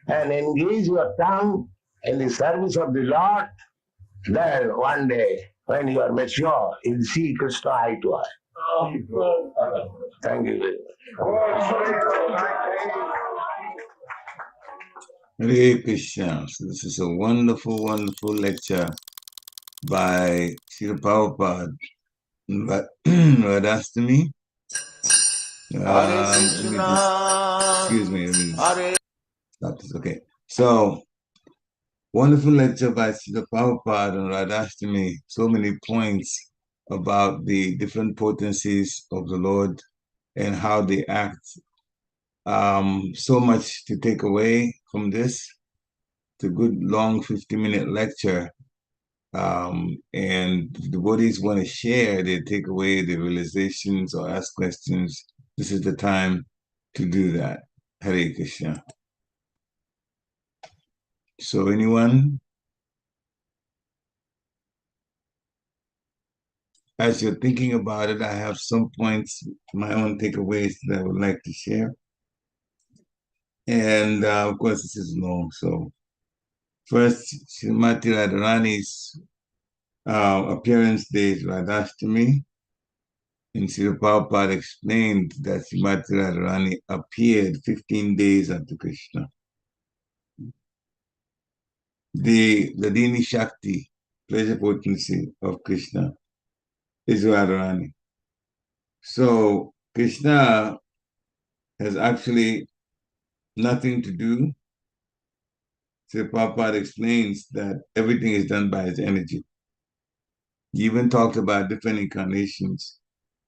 and engage your tongue in the service of the Lord, then one day, when you are mature, you will see Krishna eye to eye. Thank you very much. Hare Krishna. So this is a wonderful, wonderful lecture by Srila Prabhupada, Radhastami. Excuse me, let me stop this. Okay. So, wonderful lecture by Srila Prabhupada on Radhastami. So many points about the different potencies of the Lord and how they act. So much to take away from this. It's a good long 50-minute lecture. And if the devotees want to share their takeaway, their realizations, or ask questions, this is the time to do that. Hare Krishna. So anyone? As you're thinking about it, I have some points, my own takeaways that I would like to share. And of course, this is long. So first, Srimati Radharani's appearance day is Radhastami. And Srila Prabhupada explained that Srimati Radharani appeared 15 days after Krishna. The Ladini Shakti, pleasure potency of Krishna, is Radharani. So Krishna has actually nothing to do. Srila Prabhupada explains that everything is done by his energy. He even talked about different incarnations.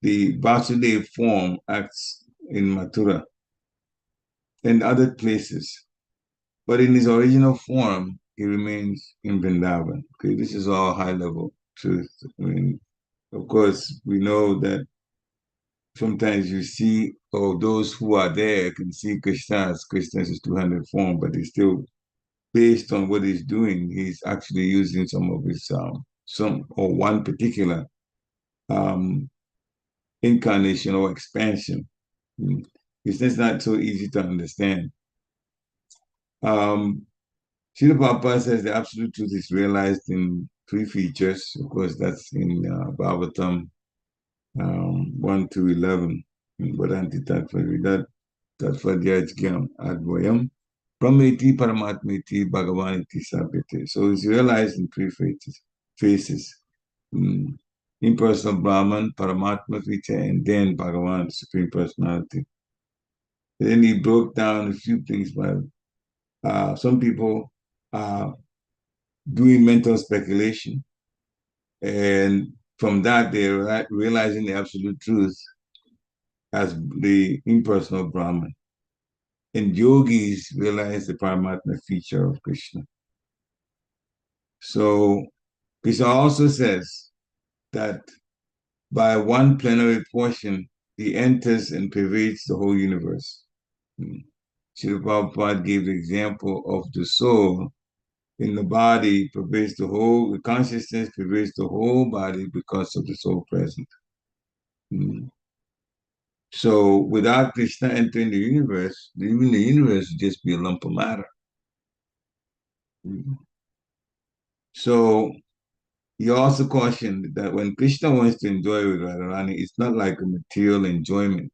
The Vasudev form acts in Mathura and other places. But in his original form, he remains in Vrindavan. Okay, this is all high-level truth. I mean, of course, we know that sometimes you see, or those who are there can see Krishna's 200 form, but he's still, based on what he's doing, he's actually using some of his, one particular incarnation or expansion. It's just not so easy to understand. Srila Prabhupada says the absolute truth is realized in three features. Of course, that's in Bhagavatam 1 to 11. Vadanti Tattva Tattvajyajgyam Advayam Prameti Paramatmeti Bhagavaniti Sabhyate. So it's realized in three phases. Impersonal Brahman, Paramatma feature, and then Bhagavan, Supreme Personality. And then he broke down a few things by some people doing mental speculation. And from that, they're realizing the absolute truth as the impersonal Brahman. And yogis realize the Paramatma feature of Krishna. So Krishna also says that by one plenary portion, he enters and pervades the whole universe. Srila Prabhupada gave the example of the soul in the body pervades the consciousness pervades the whole body because of the soul present. So without Krishna entering the universe, even the universe would just be a lump of matter. So he also cautioned that when Krishna wants to enjoy with Radharani, it's not like a material enjoyment.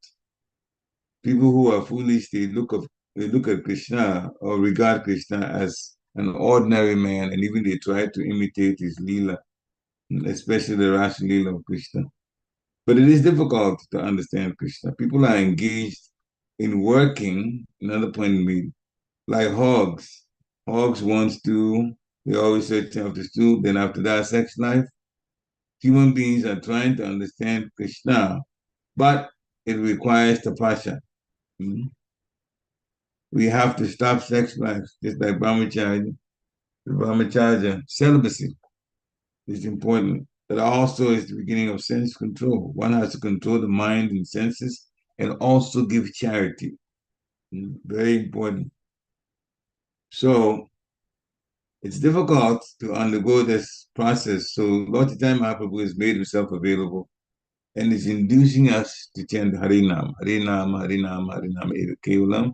People who are foolish, they look at Krishna or regard Krishna as an ordinary man, and even they try to imitate his Leela, especially the Ras Leela of Krishna. But it is difficult to understand Krishna. People are engaged in working, another point of view, like hogs. Hogs want to, they always search after stew, then after that, sex life. Human beings are trying to understand Krishna, but it requires tapasya. Mm-hmm. We have to stop sex life, just like brahmacharya. The brahmacharya, celibacy is important. But also is the beginning of sense control. One has to control the mind and senses and also give charity. Very important. So it's difficult to undergo this process. So Lord Chaitanya Mahaprabhu has made himself available and is inducing us to chant Harinam, Harinam, Harinam, Harinam, Eva Kevalam.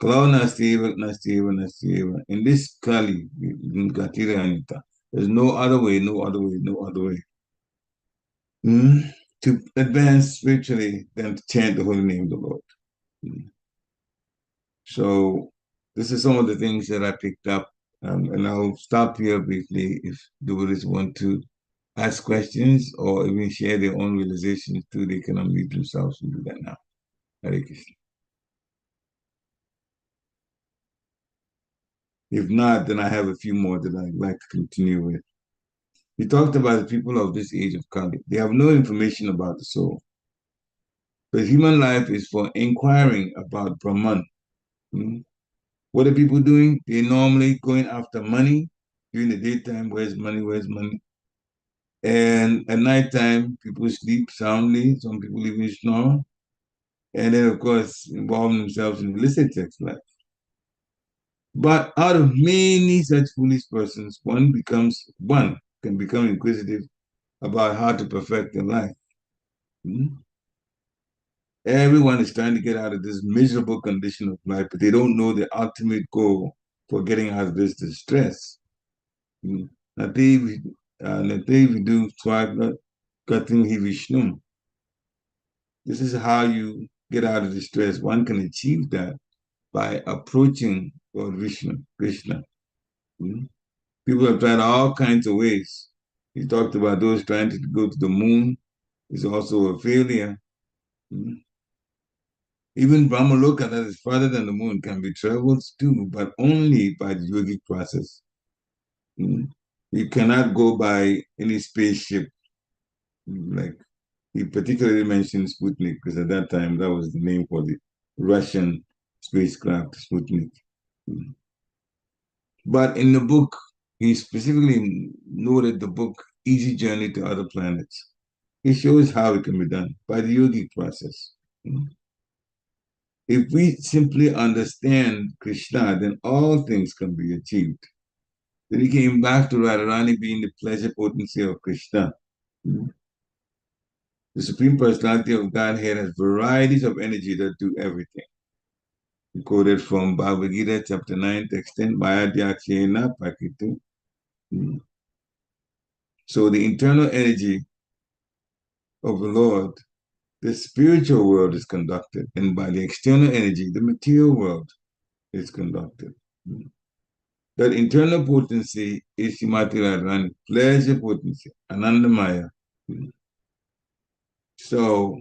Kalau Nastiva, Nastiva, Nastiva. In this Kali, Gatira Anita, there's no other way, no other way, no other way. To advance spiritually than to chant the holy name of the Lord. So this is some of the things that I picked up, and I'll stop here briefly if devotees want to ask questions or even share their own realizations too. They can unmute themselves and do that now. Hare Krishna. If not, then I have a few more that I'd like to continue with. We talked about the people of this age of Kali. They have no information about the soul. But human life is for inquiring about Brahman. What are people doing? They're normally going after money during the daytime. Where's money? Where's money? And at nighttime, people sleep soundly. Some people even snore. And then, of course, involving themselves in illicit sex life. But out of many such foolish persons, one can become inquisitive about how to perfect their life. Everyone is trying to get out of this miserable condition of life, but they don't know the ultimate goal for getting out of this distress. Nativ vidu swagna katim hi Vishnum. This is how you get out of distress. One can achieve that by approaching Lord Vishnu, Krishna. People have tried all kinds of ways. He talked about those trying to go to the moon is also a failure. Even Brahmaloka, that is farther than the moon, can be traveled to, but only by the yogic process. You cannot go by any spaceship. Like he particularly mentioned Sputnik, because at that time that was the name for the Russian spacecraft, Sputnik. But in the book, he specifically noted the book Easy Journey to Other Planets. It shows how it can be done by the yogic process. If we simply understand Krishna, then all things can be achieved. Then he came back to Radharani being the pleasure potency of Krishna. The Supreme Personality of Godhead has varieties of energy that do everything. We quoted from Bhagavad Gita, chapter 9, text 10, Mayadhyakshena Pakitu. So the internal energy of the Lord, the spiritual world is conducted, and by the external energy, the material world is conducted. That internal potency is Srimati Radharani, pleasure potency, Anandamaya. So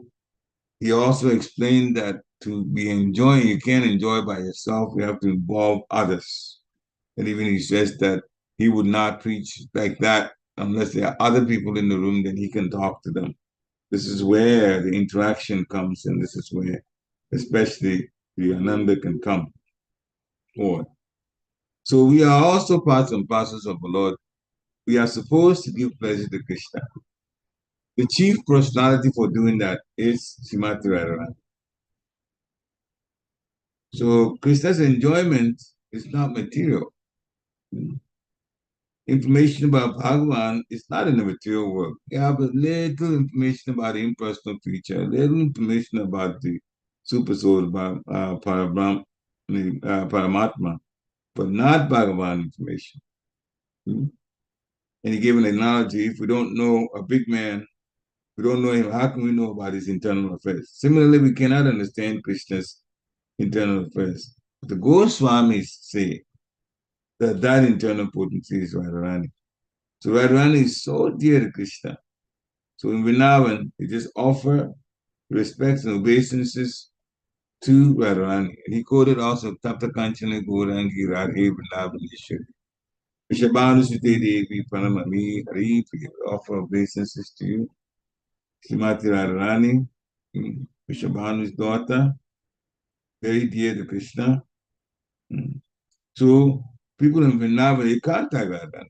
he also explained that to be enjoying, you can't enjoy by yourself, you have to involve others. And even he says that he would not preach like that unless there are other people in the room, then he can talk to them. This is where the interaction comes, and this is where especially the Ananda can come forward. So we are also parts and parcels of the Lord. We are supposed to give pleasure to Krishna. The chief personality for doing that is Srimati Radharani. So Krishna's enjoyment is not material. Information about Bhagavan is not in the material world. You have a little information about the impersonal creature, a little information about the super soul, about Paramatma, but not Bhagavan information. And he gave an analogy: if we don't know a big man, we don't know him, how can we know about his internal affairs? Similarly, we cannot understand Krishna's internal affairs. The Goswamis say that that internal potency is Radharani. So Radharani is so dear to Krishna. So in Vrindavan, they just offer respects and obeisances to Radharani. And he quoted also Tapta Kanchana Gaurangi Radhe Vrindavaneshwari. Vishabhanu Sute Devi Pranamami Hari, offer obeisances to you. Srimati Radharani, Vishabhanu's daughter, very dear to Krishna. So people in Vrindavan, they contact Radharani.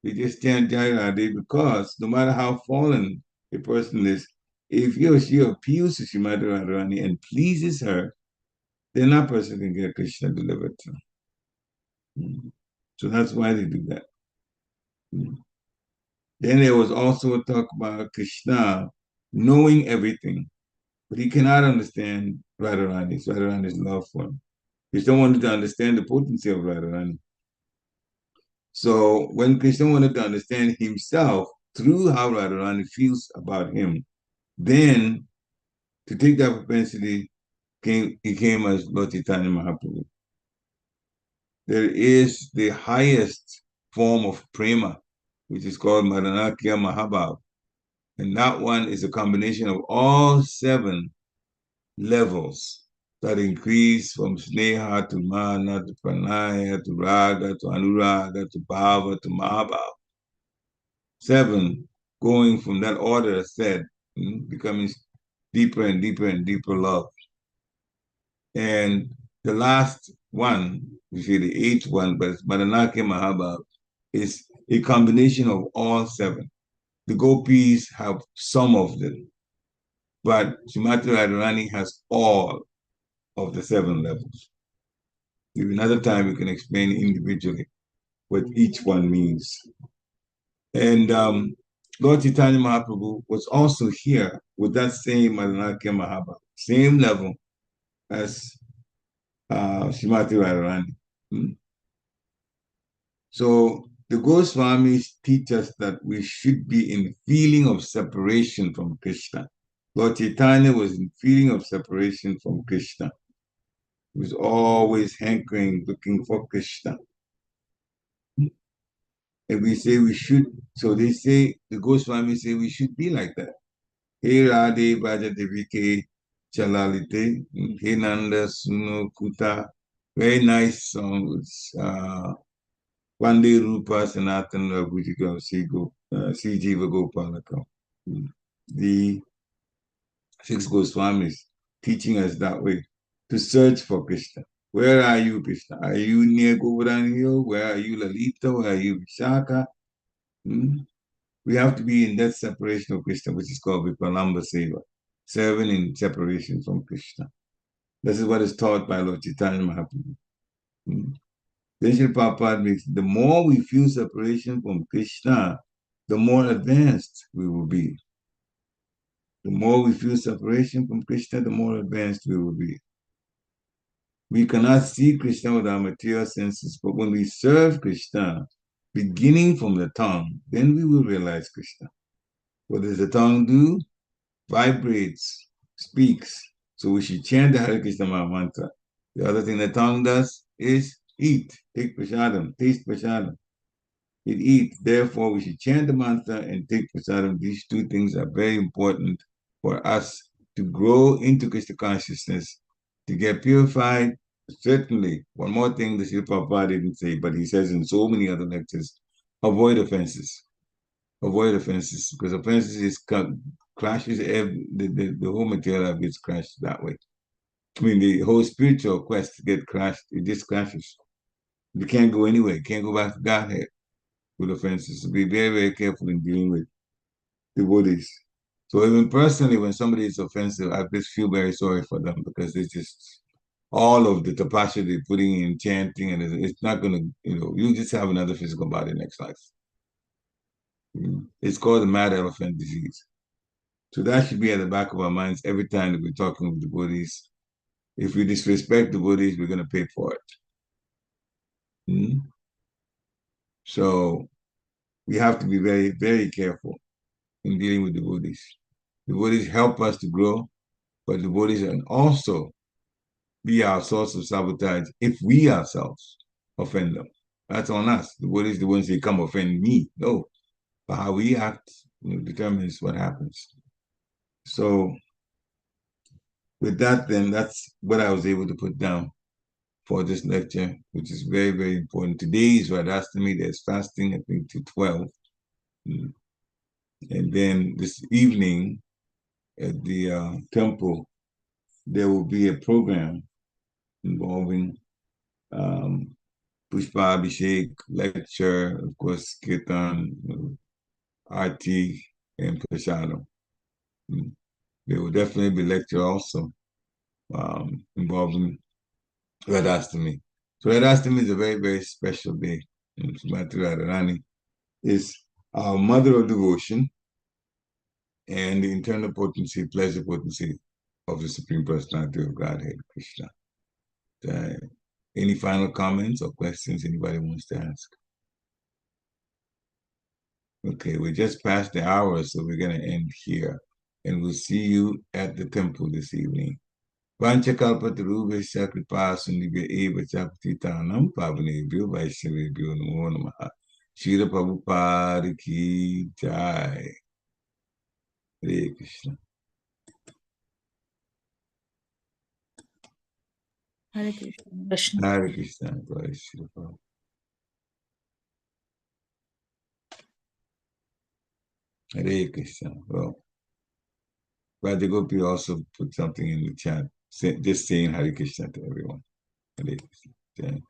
They just chant Jai Radhe because no matter how fallen a person is, if he or she appeals to Srimati Radharani and pleases her, then that person can get Krishna delivered to. So that's why they do that. Then there was also a talk about Krishna knowing everything, but he cannot understand Radharani's love for him. Krishna wanted to understand the potency of Radharani. So when Krishna wanted to understand himself through how Radharani feels about him, then to take that propensity, he came as Lord Chaitanya Mahaprabhu. There is the highest form of prema, which is called Madanakya Mahabhav. And that one is a combination of all 7 levels that increase from Sneha to Mana to Pranaya to Raga to Anuraga to Bhava to Mahabhav. 7, going from that order said, becoming deeper and deeper and deeper love. And the last one, we say the 8th one, but it's Madanakya Mahabhav, is a combination of all 7. The gopis have some of them, but Srimati Radharani has all of the 7 levels. Maybe another time we can explain individually what each one means. And Lord Chaitanya Mahaprabhu was also here with that same Madanakya Mahabhav, same level as Srimati Radharani. So the Goswamis teach us that we should be in feeling of separation from Krishna. Lord Chaitanya was in feeling of separation from Krishna. He was always hankering, looking for Krishna. And we say we should, so they say, the Goswamis say we should be like that. Hey Radhe Braja Devike Chalalite, Hey Nanda Suno Kuta, very nice songs. Vande Rupa Sanatan Raghujiga Sri Jiva Gopalaka. The 6 Goswamis teaching us that way, to search for Krishna. Where are you, Krishna? Are you near Govardhan Hill? Where are you, Lalita? Where are you, Vishaka? We have to be in that separation of Krishna, which is called Vipalamba Seva, serving in separation from Krishna. This is what is taught by Lord Chaitanya Mahaprabhu. Then Srila Prabhupada makes, the more we feel separation from Krishna, the more advanced we will be. The more we feel separation from Krishna, the more advanced we will be. We cannot see Krishna with our material senses, but when we serve Krishna, beginning from the tongue, then we will realize Krishna. What does the tongue do? Vibrates, speaks. So we should chant the Hare Krishna Maha Mantra. The other thing the tongue does is eat, take prasadam, taste prasadam. It eats. Therefore, we should chant the mantra and take prasadam. These 2 things are very important for us to grow into Krishna consciousness, to get purified. Certainly, one more thing that Srila Prabhupada didn't say, but he says in so many other lectures, avoid offenses. Avoid offenses, because offenses crashes the whole material gets crashed that way. I mean, the whole spiritual quest get crashed, it just crashes. You can't go anywhere, you can't go back to Godhead with offenses. So be very, very careful in dealing with devotees. So even personally, when somebody is offensive, I just feel very sorry for them, because it's just all of the tapasya they're putting in chanting, and it's not going to, you just have another physical body next life. It's called the mad elephant disease. So that should be at the back of our minds every time that we're talking with devotees. If we disrespect devotees, we're going to pay for it. So we have to be very, very careful in dealing with devotees. Devotees help us to grow, but devotees are also be our source of sabotage if we ourselves offend them. That's on us. The Buddhists, the ones say, come offend me. No. But how we act determines what happens. So with that, then that's what I was able to put down for this lecture, which is very, very important. Today is Radhastami. There's fasting, I think, to 12. And then this evening at the temple, there will be a program involving Pushpa Abhishek, lecture, of course, Kirtan, Arti, and Prashadam. There will definitely be lecture also involving Radhastami. So Radhastami is a very, very special day. Srimati Radharani is our mother of devotion and the internal potency, pleasure potency of the Supreme Personality of Godhead, Krishna. Any final comments or questions anybody wants to ask? Okay, we're just past the hour, so we're going to end here. And we'll see you at the temple this evening. Vanchakalpatarubhasya kripa sundibhya eva chapatitanam pavanebhyo vaishnavebhyo namo namaha. Srila Prabhupada ki jai. Hare Krishna. Hare Krishna. Hare Krishna. Hare Krishna. Hare Krishna. Well, Rajagopi also put something in the chat, just saying Hare Krishna to everyone. Hare Krishna.